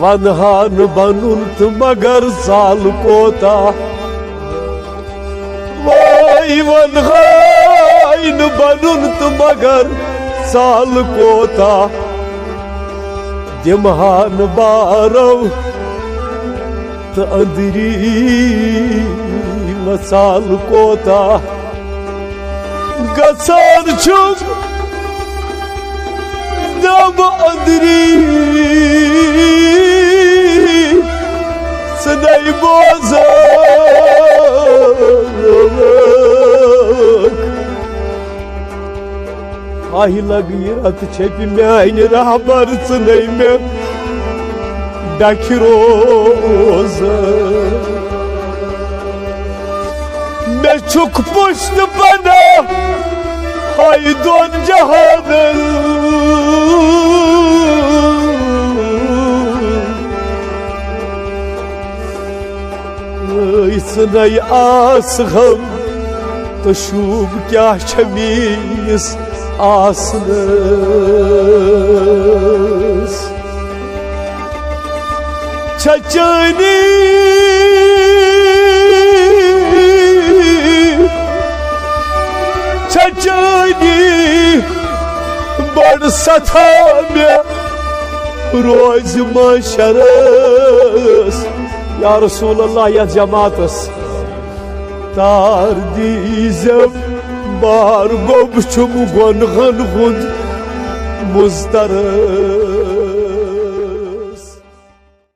वनहान बनून तो मगर साल कोता वही वनहान बनून तो मगर साल कोता दिमहान बारो तो अंदरी मसाल कोता गसान छुप दम अंदरी सदै बोज़क आही लगी रत छेपि म्यान रहबर सनै में डाकि रोज़ मैं छुक पुष्ट बना हाय दोन जहान इसनै आस हम तो शूब क्या शमीस आसनस चचनी चचनी बड़ सथा में रोज मशरस या रसूल अल्लाह या जमातस तार दीजम बार गोब छुम गन गन खुद मुस्तरस